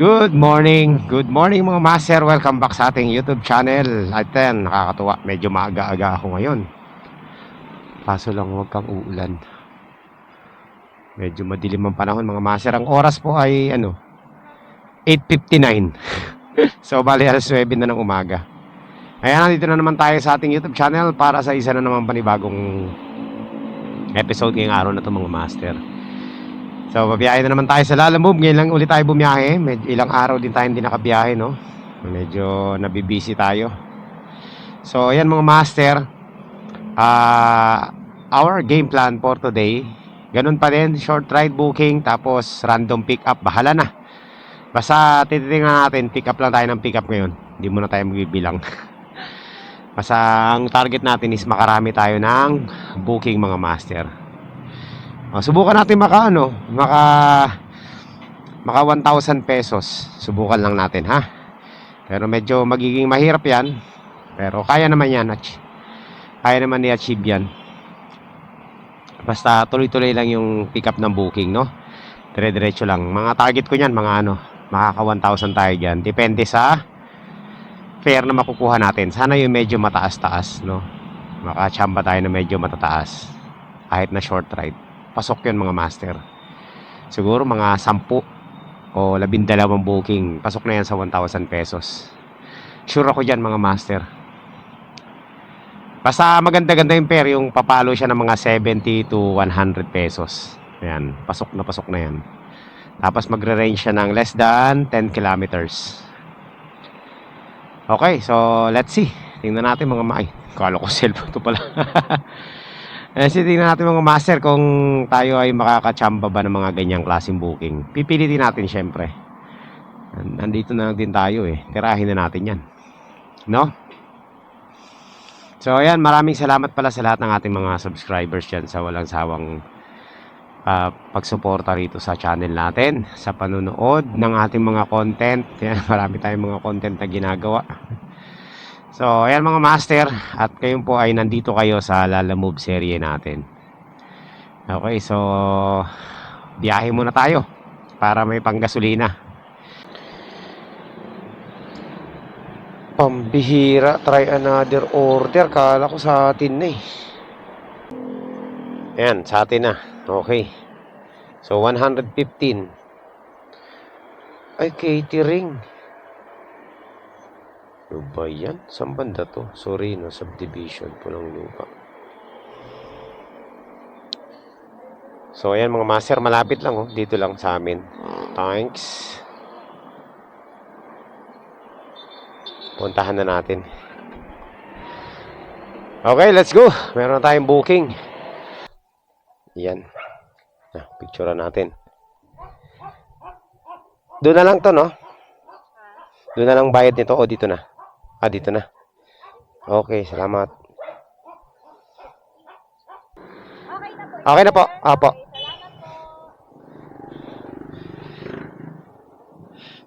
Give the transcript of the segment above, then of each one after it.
Good morning mga master. Welcome back sa ating YouTube channel. At yan, nakakatuwa. Medyo maaga-aga ako ngayon. Kaso lang huwag kang uulan. Medyo madilim ang panahon mga master. Ang oras po ay 8:59. So bali alas 9 na ng umaga. Ayan, nandito na naman tayo sa ating YouTube channel para sa isa na naman panibagong episode ngayong araw na to mga master. So, babiyahe na naman tayo sa Lalamove. Ngayon lang ulit tayo bumiyahe. Medyo ilang araw din tayo hindi nakabiyahe, no? Medyo nabibisi tayo. So, ayan mga master. Our game plan for today, ganun pa din, short ride booking, tapos random pick up. Bahala na. Basta tititingnan natin, pick up lang tayo ng pick up ngayon. Hindi muna tayo magbibilang. Basta ang target natin is makarami tayo ng booking mga master. Subukan natin maka 1,000 pesos. Subukan lang natin, ha. Pero medyo magiging mahirap 'yan. Pero kaya naman 'yan. Kaya naman i-achieve 'yan. Basta tuloy-tuloy lang yung pick up ng booking, no. Dire-diretso lang. Mga target ko niyan, mga makaka 1,000 tayo diyan. Depende sa fare na makukuha natin. Sana yung medyo mataas-taas, no. Makachamba tayo na medyo matataas. Kahit na short ride. Pasok yun mga master. Siguro mga 10 o 12 booking. Pasok na yan sa 1,000 pesos. Sure ako dyan mga master. Basta maganda-ganda yung pair. Yung papalo siya ng mga 70 to 100 pesos. Ayan, pasok na yan. Tapos magre-range siya ng less than 10 kilometers. Okay, so let's see. Tingnan natin mga ay, kala ko cellphone to pala. Tingnan natin mga master kung tayo ay makakachamba ba ng mga ganyang klaseng booking. Pipilitin natin syempre. Nandito na lang din tayo eh. Tirahin na natin yan. No? So ayan, maraming salamat pala sa lahat ng ating mga subscribers dyan sa walang sawang pagsuporta rito sa channel natin. Sa panunood ng ating mga content. Yan, marami tayong mga content na ginagawa. So, ayan mga master, at kayo po ay nandito kayo sa Lalamove serie natin. Okay, so biyahe muna tayo para may panggasolina. Pambihira, try another order. Kala ko sa atin na eh. Ayan, sa atin na. Okay. So, 115. Ay, catering. Ano ba yan? Saan banda to? Sorry, no, subdivision po ng lupa. So, ayan mga master, malapit lang, oh. Dito lang sa amin. Thanks. Puntahan na natin. Okay, let's go. Meron na tayong booking. Yan. Picture natin. Doon na lang to, no? Doon na lang bayad nito o dito na? Dito na. Okay, salamat. Okay na po. Apo.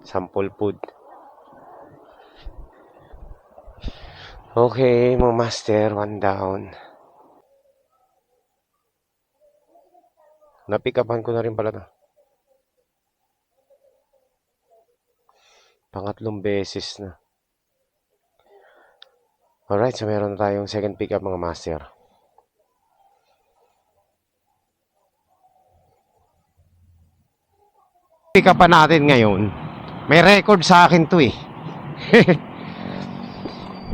Sample food. Okay, mga master, 1 down. Napick-upan ko na rin pala to. Pangatlong beses na. Alright, so meron na tayong second pick-up mga master. Pick-upan natin ngayon. May record sa akin to eh.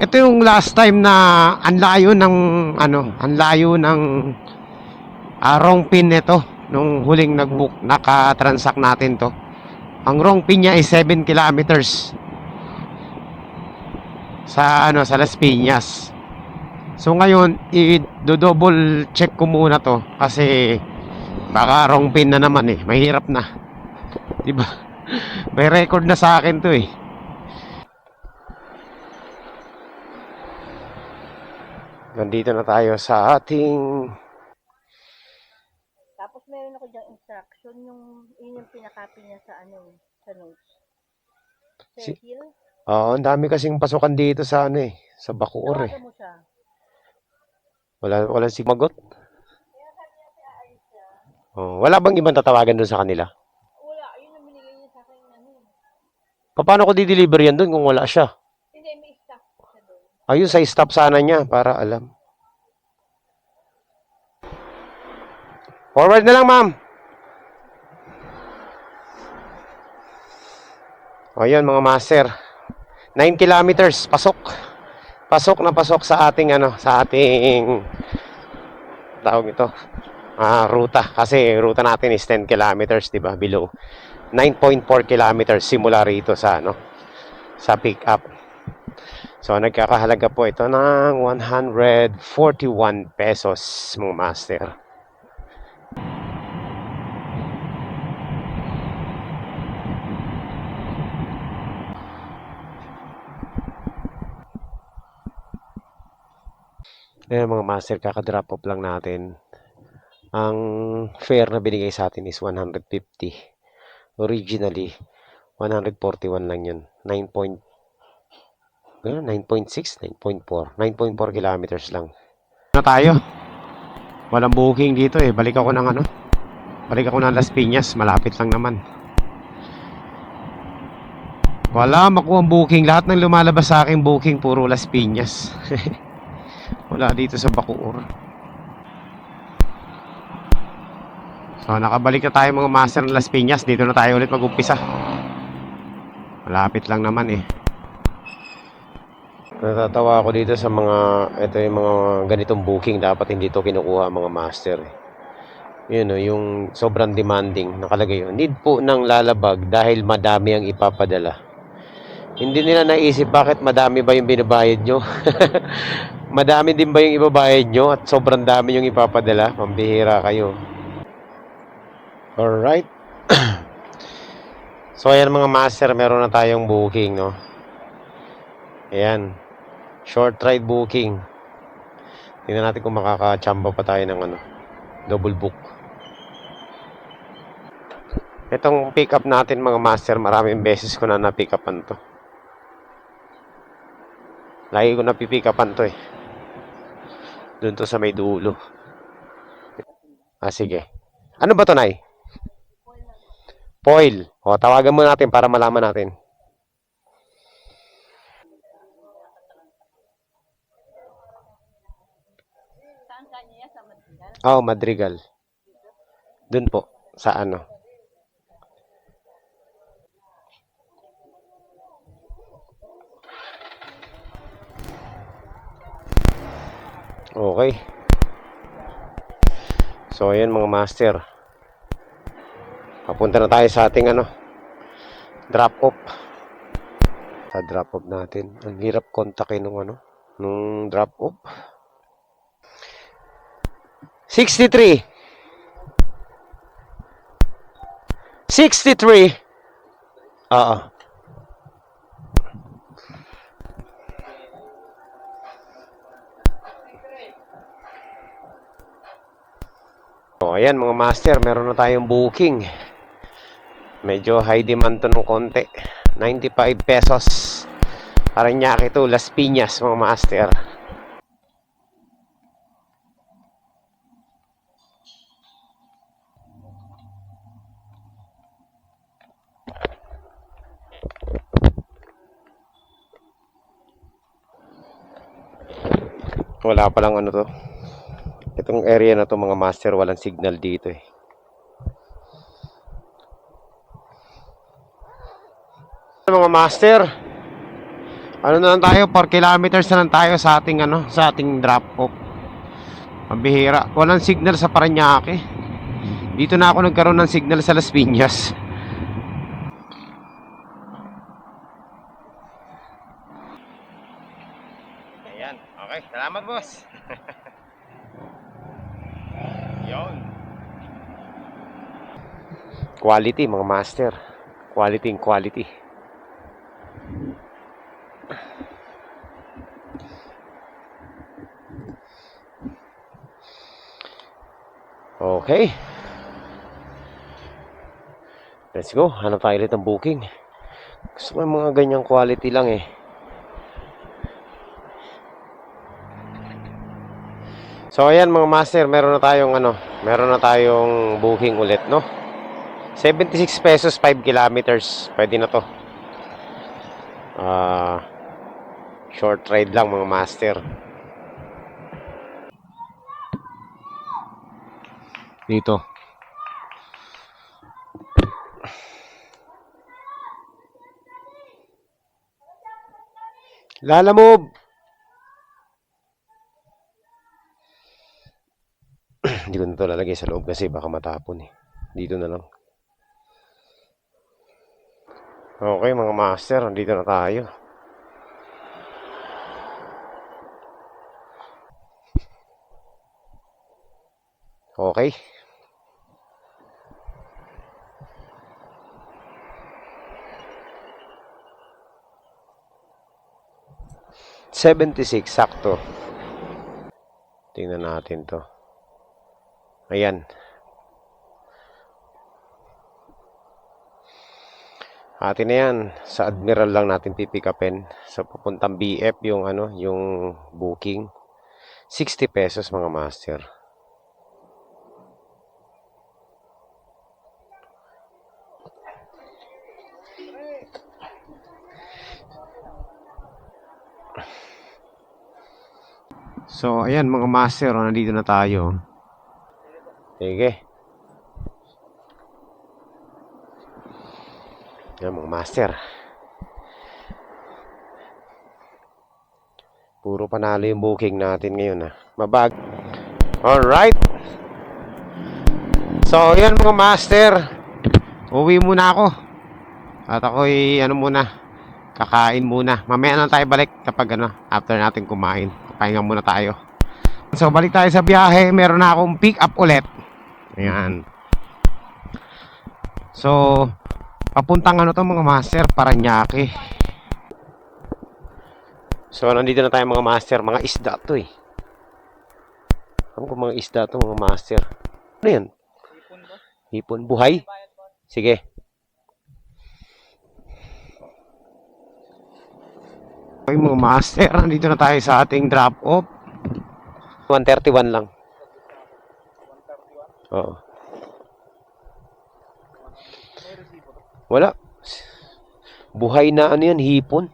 Ito yung last time na ang layo ng wrong pin nito nung huling nag-book, naka-transact natin to. Ang wrong pin niya is 7 kilometers sa Las Piñas. So ngayon i-double check ko muna to kasi baka wrong pin na naman eh. Mahirap na. 'Di ba? May record na sa akin to eh. Nandito na tayo sa ating. Tapos meron ako diyang instruction, yung pinakopy niya sa sa notes. Sir Hill? Oo, ang dami kasing pasukan dito sa sa Bacoor eh. Tawagan mo siya. Wala simagot. Wala bang ibang tatawagan doon sa kanila? Wala, yun ang binigay niya sa akin Paano ko di-deliver yan doon kung wala siya? Hindi, may stock siya doon. Ayun, sa stop sana niya para alam. Forward na lang, ma'am. O yun, mga master. 9 kilometers, pasok. Pasok na pasok sa ating sa ating tawag ito. Ruta kasi ruta natin is 10 kilometers, 'di ba? Below 9.4 kilometers simula rito sa sa pick up. So nagkakahalaga po ito ng 141 pesos, mga master. Ayan mga master, kaka-drop off lang natin. Ang fare na binigay sa atin is 150. Originally, 141 lang yun. 9.6, 9.4. 9.4 kilometers lang. Na tayo. Walang booking dito eh. Balik ako ng Balik ako ng Las Piñas. Malapit lang naman. Wala makuha ang booking. Lahat ng lumalabas sa akin booking puro Las Piñas. Wala dito sa Bacoor. So nakabalik na tayo mga master ng Las Piñas. Dito na tayo ulit mag-umpisa. Malapit lang naman eh. Natatawa ako dito sa ito yung mga ganitong booking. Dapat hindi to kinukuha mga master eh. Yun yung sobrang demanding. Nakalagay yun. Need po ng lalabag dahil madami ang ipapadala. Hindi nila naisip bakit madami ba yung binabayad nyo. Madami din ba yung ibabayad nyo at sobrang dami yung ipapadala. Pambihira kayo. Alright. So ayan mga master, meron na tayong booking, no? Ayan. Short ride booking. Tingnan natin kung makakachamba pa tayo ng double book. Itong pick up natin mga master, maraming beses ko na na-pick upan to. Lagi ko na-pick upan to eh. Doon to sa may dulo. Sige. Ano ba to, Nay? Foil. O, tawagan mo natin para malaman natin. Saan kanya sa Madrigal? Oh, Madrigal. Doon po. Sa Okay. So, ayan mga master. Papunta na tayo sa ating drop off. Sa drop off natin. Ang hirap kontakin nung drop off. 63. 63. Oo. So, ayan mga master, meron na tayong booking. Medyo high demand to ng konti. 95 pesos. Parañaque to, Las Piñas mga master. Wala pa lang to. Itong area na to mga master, walang signal dito eh. Mga master, na lang tayo, 4 kilometers na lang tayo sa ating sa ating drop off. Mabihira, walang signal sa Parañaque. Dito na ako nagkaroon ng signal sa Las Piñas. Ayan, okay, salamat boss. Yon. Quality mga master. Quality and quality. Okay. Let's go. Hanap tayo ulit ng booking. Gusto ko yung mga ganyang quality lang eh. So ayan mga master, meron na tayong booking ulit, no? 76 pesos 5 kilometers. Pwede na to. Short ride lang mga master. Dito. Lalamove! Hindi ko na ito lalagay sa loob kasi baka matapon eh. Dito na lang. Okay mga master, dito na tayo. Okay. $76 sakto. Tingnan natin to. Ayan. Atin na yan. Sa Admiral lang natin pipikapin. So papuntang BF yung yung booking. 60 pesos mga master. So, ayan mga master, nandito na tayo. Sige. Ayan mga master. Puro panalo yung booking natin ngayon Mabag. Alright. So, ayan mga master. Uwi muna ako. At ako'y kakain muna. Mamaya na tayo balik kapag after natin kumain. Pahinga muna tayo. So, balik tayo sa biyahe. Meron na akong pick up ulit. Ayan. So, papuntang to mga master, Parañaque. So, nandito na tayo mga master. Mga isda to eh. Alam ko mga isda to mga master. Ano yan? Hipon ba? Hipon. Buhay? Sige. Okay mga master, nandito na tayo sa ating drop off. 131 lang. Oo. Wala. Buhay na yan, hipon.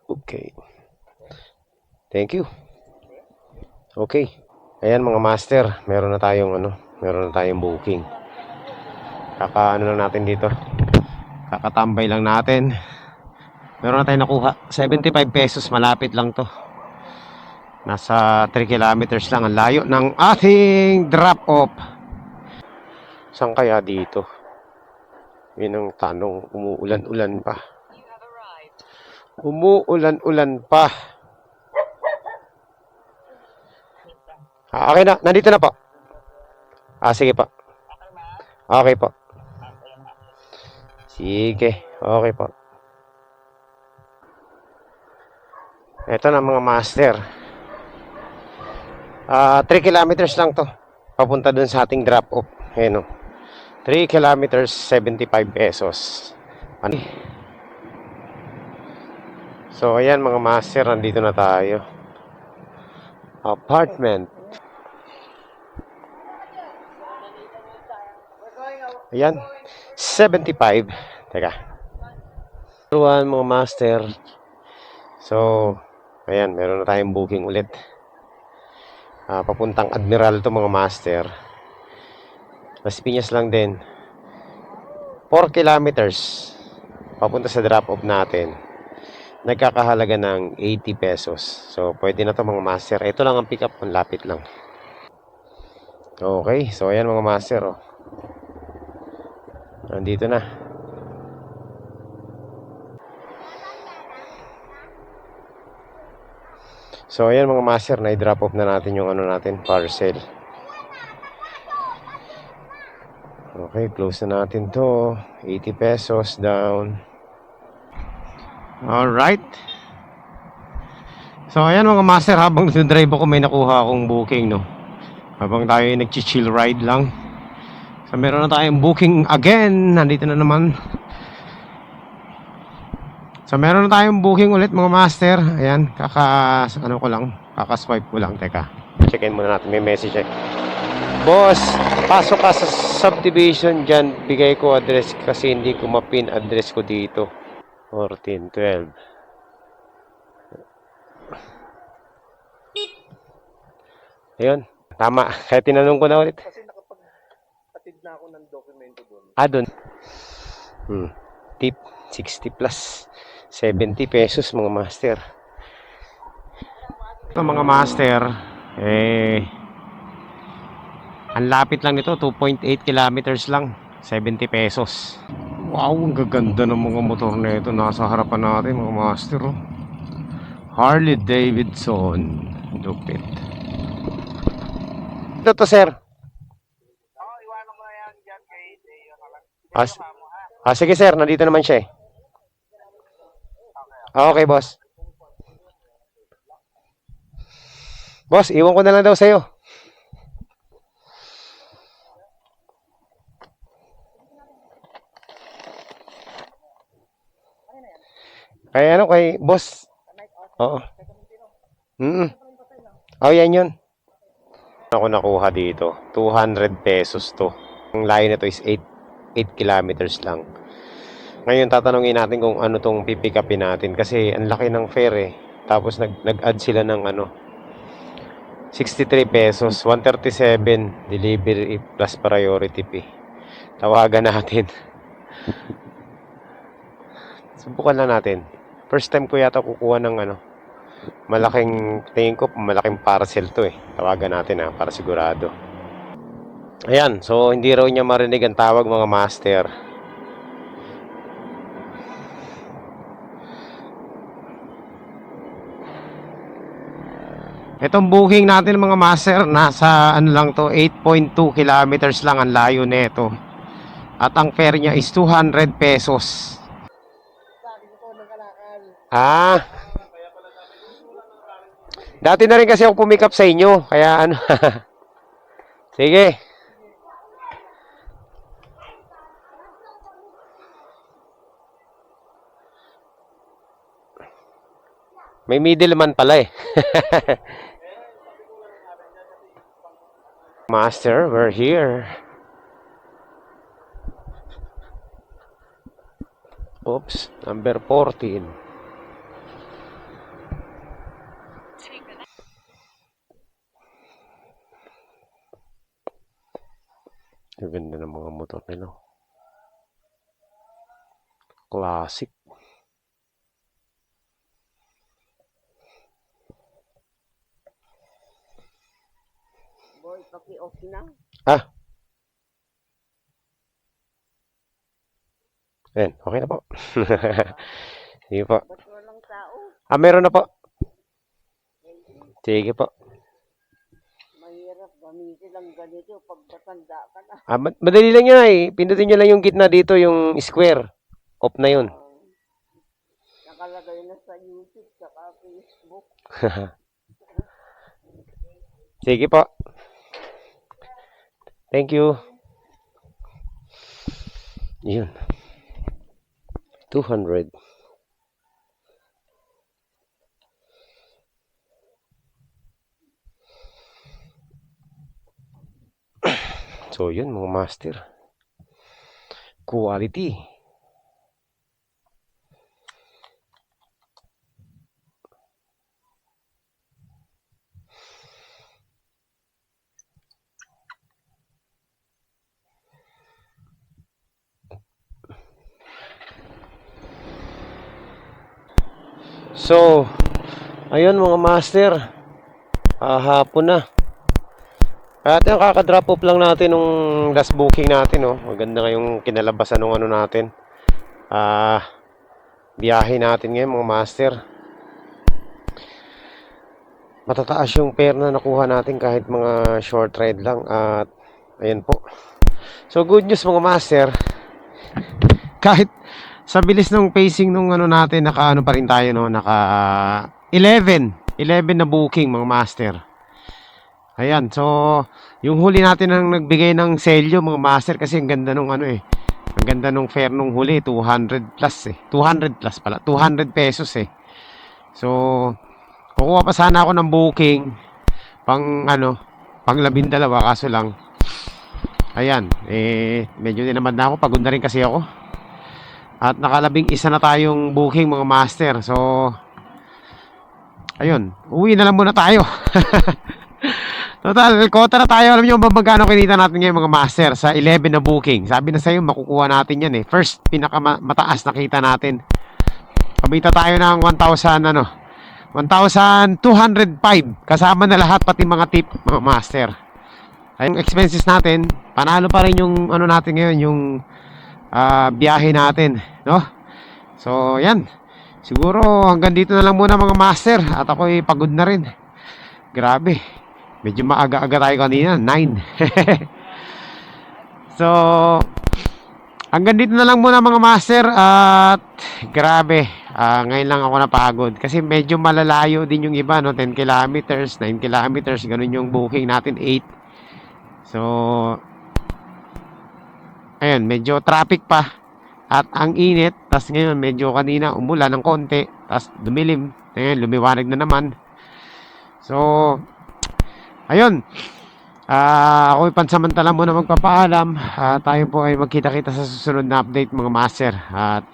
Okay. Thank you. Okay. Ayan mga master, meron na tayong booking. Lang natin dito. Kakatambay lang natin. Meron na tayong nakuha. 75 pesos, malapit lang to. Nasa 3 kilometers lang ang layo ng ating drop off. Saan kaya dito? Yun ang tanong. Umuulan-ulan pa. Umuulan-ulan pa. Okay na. Nandito na po. Sige po. Okay po. Sige. Okay po. Ito na mga master. 3 kilometers lang to. Papunta dun sa ating drop off. Ayan o. 3 kilometers, 75 pesos. So, ayan mga master. Nandito na tayo. Apartment. Ayan. 75. Teka. Mga master. So, ayan. Meron na tayong booking ulit. Papuntang Admiral to mga master. Las Piñas lang din. 4 kilometers. Papunta sa drop off natin. Nagkakahalaga ng 80 pesos. So, pwede na to mga master. Ito lang ang pick up. Ang lapit lang. Okay. So, ayan mga master. Nandito na. So, ayan mga master, na-drop off na natin yung parcel. Okay, close na natin to. 80 pesos down. Alright. So, ayan mga master, habang drive ako may nakuha akong booking, habang tayo nag-chill ride lang. So, meron na tayong booking again. Nandito na naman. So, meron na tayong booking ulit mga master. Ayan, kakaswipe ko lang. Teka, checkin muna natin. May message Boss, pasok ka sa subdivision dyan. Bigay ko address kasi hindi ko mapin address ko dito. 14, 12. Ayun, tama. Kaya tinanong ko na ulit. Kasi nakapagpatid na ako ng dokumento doon. Doon. Tip, 60 plus. 70 pesos mga master. Ito mga master, ang lapit lang nito, 2.8 kilometers lang. 70 pesos. Wow, ang gaganda ng mga motor na ito. Nasa harapan natin mga master. Oh. Harley Davidson. Lupit. Ito to sir. Iwanan mo na yan dyan kay Deo. Sige sir, nandito naman siya eh. Okay boss. Boss, iwan ko na lang daw sa'yo. Kaya ano, kay boss. Oo. Yan yun. Ako nakuha dito. 200 pesos to. Ang layo nito is 8 kilometers lang. Ngayon tatanungin natin kung ano tong pipick upin natin. Kasi ang laki ng fare eh. Tapos nag-add sila ng 63 pesos. 137 delivery plus priority fee. Tawagan natin. Subukan na natin. First time ko yata kukuha ng malaking, tingin ko malaking parcel to eh. Tawagan natin para sigurado. Ayan, so hindi raw niya marinig ang tawag mga master. Itong booking natin mga master, nasa lang to, 8.2 kilometers lang ang layo nito. At ang fare niya is 200 pesos. Dati na rin kasi ako pumick up sa inyo. Kaya Sige. May middleman pala eh. Master, we're here. Oops, number 14. Ang ganda ng mga motor nila. Classic. Boy, paki-off na. Ayan, okay na po. Sige po. Ba't walang tao? Meron na po. Sige po. Mahirap gamitin lang ganito pag matanda ka na. Madali lang yan eh. Pindutin nyo lang yung gitna dito, yung square. Off na yun. Nakalagay na sa YouTube saka Facebook. Sige po. Thank you. Yun. 200. So, yun mga master. Quality. So, ayun mga master. Hapon na. At yung kaka-drop off lang natin nung last booking natin, oh. Maganda ngayong kinalabasan ng natin. Biyahe natin ngayon mga master. Matataas yung fare na nakuha natin kahit mga short ride lang. At ayan po. So good news mga master. Kahit sa bilis ng pacing nung natin, naka pa rin tayo, no? Naka 11 na booking mga master. Ayan, so yung huli natin ang nagbigay ng selyo mga master kasi ang ganda nung ang ganda nung fare nung huli, 200 plus eh. 200 plus pala, 200 pesos eh. So kukuha pa sana ako ng booking pang pang 12 kaso lang Ayan, medyo dinamad na ako. Pagod na rin kasi ako. At nakalabing isa na tayong booking mga master. So, ayun, uwi na lang muna tayo. Total, kota na tayo. Alam nyo ba magkano kinita natin ngayon mga master sa 11 na booking? Sabi na sa'yo, makukuha natin yan eh. First, pinakamataas na kita natin. Kumita tayo ng 1,205. Kasama na lahat, pati mga tip, mga master. Ay, yung expenses natin, panalo pa rin yung ano natin ngayon, yung biyahe natin, no? So, yan. Siguro hanggang dito na lang muna mga master. At ako'y pagod na rin. Grabe. Medyo maaga-aga tayo kanina, 9. So, hanggang dito na lang muna mga master. At grabe, ngayon lang ako napagod. Kasi medyo malalayo din yung iba, no? 10 kilometers, 9 kilometers, ganun yung booking natin, 8. So, ayun, medyo traffic pa. At ang init, tas ngayon medyo kanina umulan ng konti, tas dumilim. Ngayon, lumiwanag na naman. So, ayun. Ako'y pansamantala muna magpapaalam. Tayo po ay magkita-kita sa susunod na update mga master. At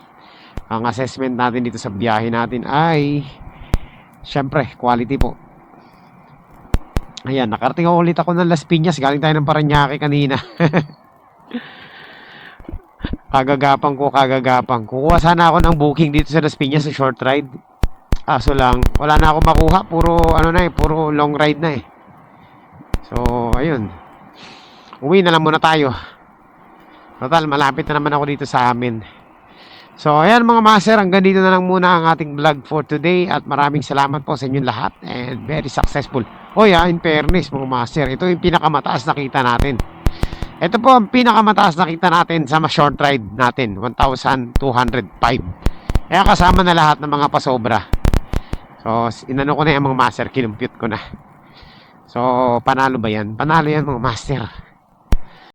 ang assessment natin dito sa biyahe natin ay syempre, quality po. Ayan, nakarating ulit ako ng Las Piñas. Galing tayo ng Parañaque kanina. Kagagapang. Kukuha sana ako ng booking dito sa Las Piñas sa short ride. Kaso lang, wala na ako makuha. Puro long ride na eh. So, ayun. Uwi na lang muna tayo. Total, malapit na naman ako dito sa amin. So, ayan mga master, hanggang dito na lang muna ang ating vlog for today. At maraming salamat po sa inyong lahat. And very successful. In fairness mga master, ito yung pinakamataas na kita natin. Ito po ang pinakamataas na kita natin sa short ride natin, 1,205. Kaya kasama na lahat ng mga pasobra. So, inano ko na yung mga master, kinumpute ko na. So, panalo ba yan? Panalo yan mga master.